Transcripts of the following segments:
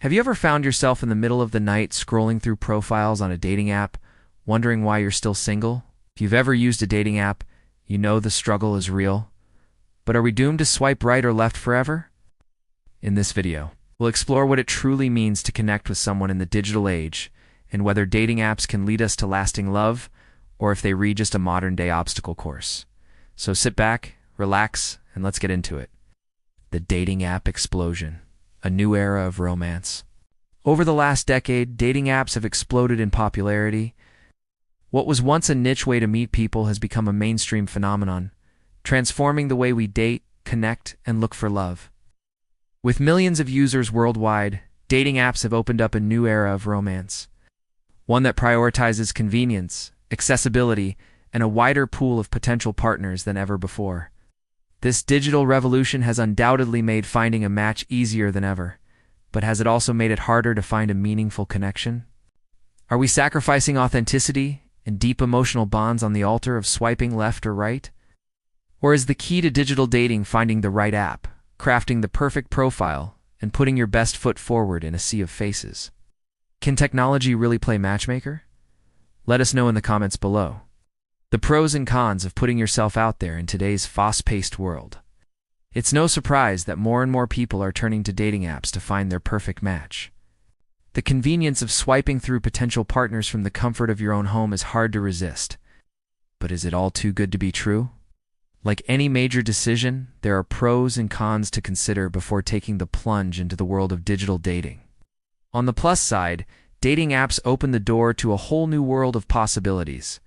Have you ever found yourself in the middle of the night scrolling through profiles on a dating app, wondering why you're still single? If you've ever used a dating app, you know the struggle is real. But are we doomed to swipe right or left forever? In this video, we'll explore what it truly means to connect with someone in the digital age, and whether dating apps can lead us to lasting love, or if they read just a modern-day obstacle course. So sit back, relax, and let's get into it. The dating app explosion. A new era of romance. Over the last decade, dating apps have exploded in popularity. What was once a niche way to meet people has become a mainstream phenomenon, transforming the way we date, connect, and look for love. With millions of users worldwide, dating apps have opened up a new era of romance. One that prioritizes convenience, accessibility, and a wider pool of potential partners than ever before. This digital revolution has undoubtedly made finding a match easier than ever, but has it also made it harder to find a meaningful connection? Are we sacrificing authenticity and deep emotional bonds on the altar of swiping left or right? Or is the key to digital dating finding the right app, crafting the perfect profile, and putting your best foot forward in a sea of faces? Can technology really play matchmaker? Let us know in the comments below. The pros and cons of putting yourself out there in today's fast-paced world. It's no surprise that more and more people are turning to dating apps to find their perfect match. The convenience of swiping through potential partners from the comfort of your own home is hard to resist. But is it all too good to be true? Like any major decision, there are pros and cons to consider before taking the plunge into the world of digital dating. On the plus side, dating apps open the door to a whole new world of possibilities.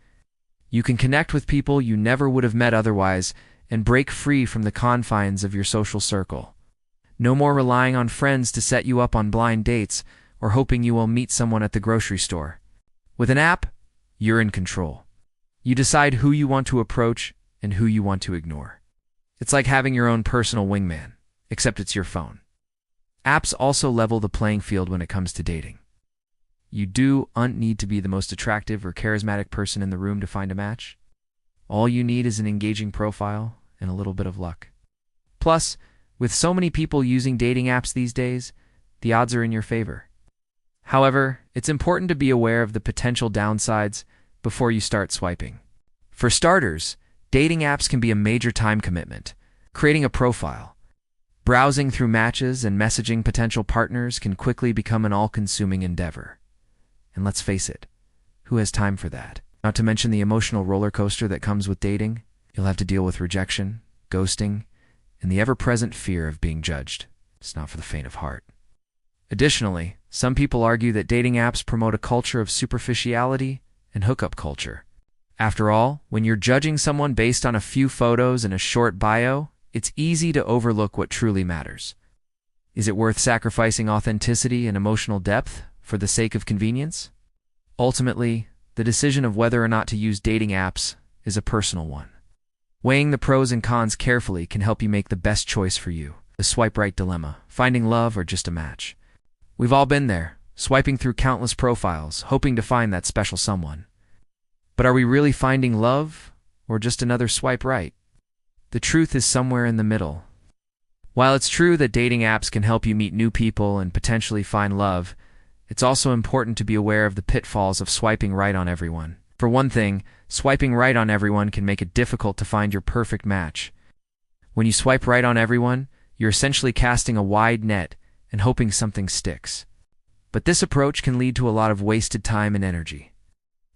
You can connect with people you never would have met otherwise and break free from the confines of your social circle. No more relying on friends to set you up on blind dates or hoping you will meet someone at the grocery store. With an app, you're in control. You decide who you want to approach and who you want to ignore. It's like having your own personal wingman, except it's your phone. Apps also level the playing field when it comes to dating. You don't need to be the most attractive or charismatic person in the room to find a match. All you need is an engaging profile and a little bit of luck. Plus, with so many people using dating apps these days, the odds are in your favor. However, it's important to be aware of the potential downsides before you start swiping. For starters, dating apps can be a major time commitment. Creating a profile, browsing through matches, and messaging potential partners can quickly become an all-consuming endeavor. And let's face it, who has time for that? Not to mention the emotional roller coaster that comes with dating. You'll have to deal with rejection, ghosting, and the ever-present fear of being judged. It's not for the faint of heart. Additionally, some people argue that dating apps promote a culture of superficiality and hookup culture. After all, when you're judging someone based on a few photos and a short bio, it's easy to overlook what truly matters. Is it worth sacrificing authenticity and emotional depth for the sake of convenience? Ultimately, the decision of whether or not to use dating apps is a personal one. Weighing the pros and cons carefully can help you make the best choice for you. The swipe right dilemma, finding love or just a match. We've all been there, swiping through countless profiles, hoping to find that special someone. But are we really finding love or just another swipe right? The truth is somewhere in the middle. While it's true that dating apps can help you meet new people and potentially find love, it's also important to be aware of the pitfalls of swiping right on everyone. For one thing, swiping right on everyone can make it difficult to find your perfect match. When you swipe right on everyone, you're essentially casting a wide net and hoping something sticks. But this approach can lead to a lot of wasted time and energy.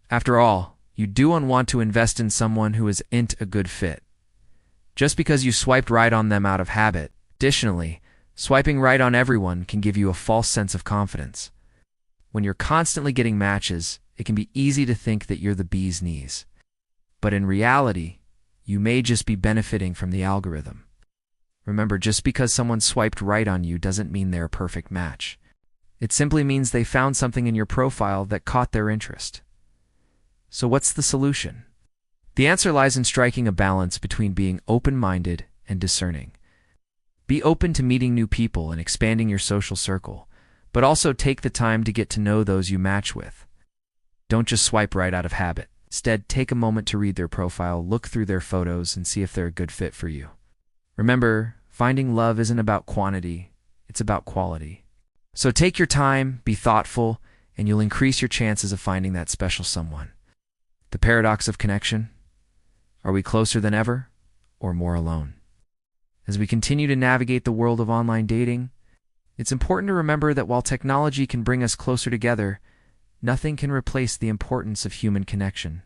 After all, you don't want to invest in someone who isn't a good fit, just because you swiped right on them out of habit. Additionally, swiping right on everyone can give you a false sense of confidence. When you're constantly getting matches, it can be easy to think that you're the bee's knees. But in reality, you may just be benefiting from the algorithm. Remember, just because someone swiped right on you doesn't mean they're a perfect match. It simply means they found something in your profile that caught their interest. So what's the solution? The answer lies in striking a balance between being open-minded and discerning. Be open to meeting new people and expanding your social circle, but also take the time to get to know those you match with. Don't just swipe right out of habit. Instead, take a moment to read their profile, look through their photos, and see if they're a good fit for you. Remember, finding love isn't about quantity, it's about quality. So take your time, be thoughtful, and you'll increase your chances of finding that special someone. The paradox of connection. Are we closer than ever, or more alone? As we continue to navigate the world of online dating, it's important to remember that while technology can bring us closer together, nothing can replace the importance of human connection.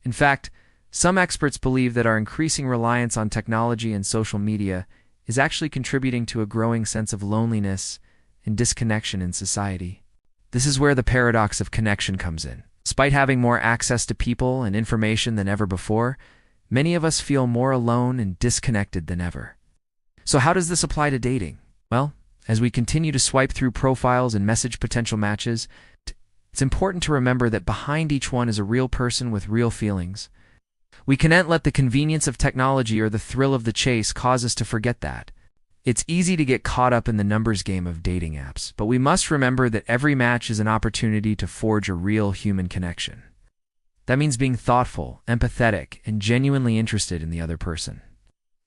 In fact, some experts believe that our increasing reliance on technology and social media is actually contributing to a growing sense of loneliness and disconnection in society. This is where the paradox of connection comes in. Despite having more access to people and information than ever before, many of us feel more alone and disconnected than ever. So how does this apply to dating? Well, as we continue to swipe through profiles and message potential matches, it's important to remember that behind each one is a real person with real feelings. We can't let the convenience of technology or the thrill of the chase cause us to forget that. It's easy to get caught up in the numbers game of dating apps, but we must remember that every match is an opportunity to forge a real human connection. That means being thoughtful, empathetic, and genuinely interested in the other person.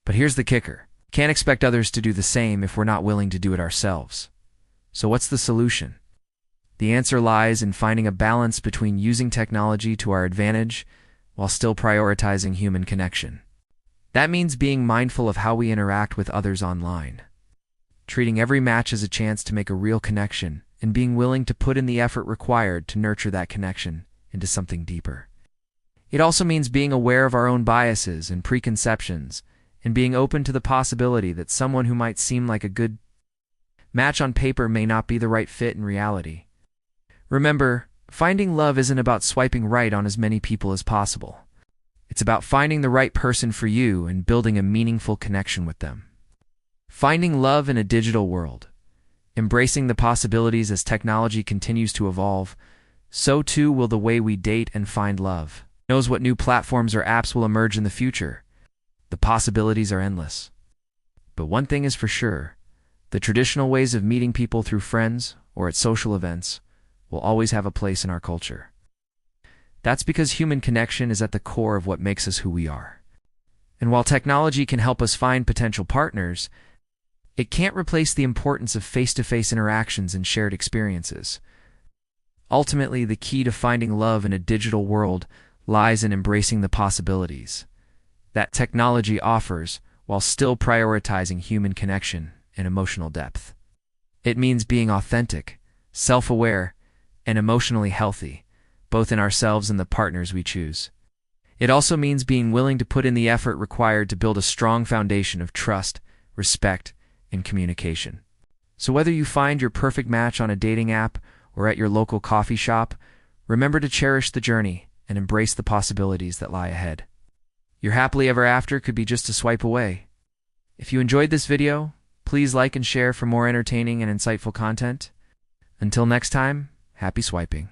But here's the kicker. Can't expect others to do the same if we're not willing to do it ourselves. So what's the solution? The answer lies in finding a balance between using technology to our advantage while still prioritizing human connection. That means being mindful of how we interact with others online, treating every match as a chance to make a real connection, and being willing to put in the effort required to nurture that connection into something deeper. It also means being aware of our own biases and preconceptions, and being open to the possibility that someone who might seem like a good match on paper may not be the right fit in reality. Remember, finding love isn't about swiping right on as many people as possible. It's about finding the right person for you and building a meaningful connection with them. Finding love in a digital world. Embracing the possibilities as technology continues to evolve, so too will the way we date and find love. Who knows what new platforms or apps will emerge in the future? The possibilities are endless. But one thing is for sure, the traditional ways of meeting people through friends or at social events will always have a place in our culture. That's because human connection is at the core of what makes us who we are. And while technology can help us find potential partners, it can't replace the importance of face-to-face interactions and shared experiences. Ultimately, the key to finding love in a digital world lies in embracing the possibilities that technology offers while still prioritizing human connection and emotional depth. It means being authentic, self-aware, and emotionally healthy, both in ourselves and the partners we choose. It also means being willing to put in the effort required to build a strong foundation of trust, respect, and communication. So whether you find your perfect match on a dating app or at your local coffee shop, remember to cherish the journey and embrace the possibilities that lie ahead. Your happily ever after could be just a swipe away. If you enjoyed this video, please like and share for more entertaining and insightful content. Until next time, happy swiping.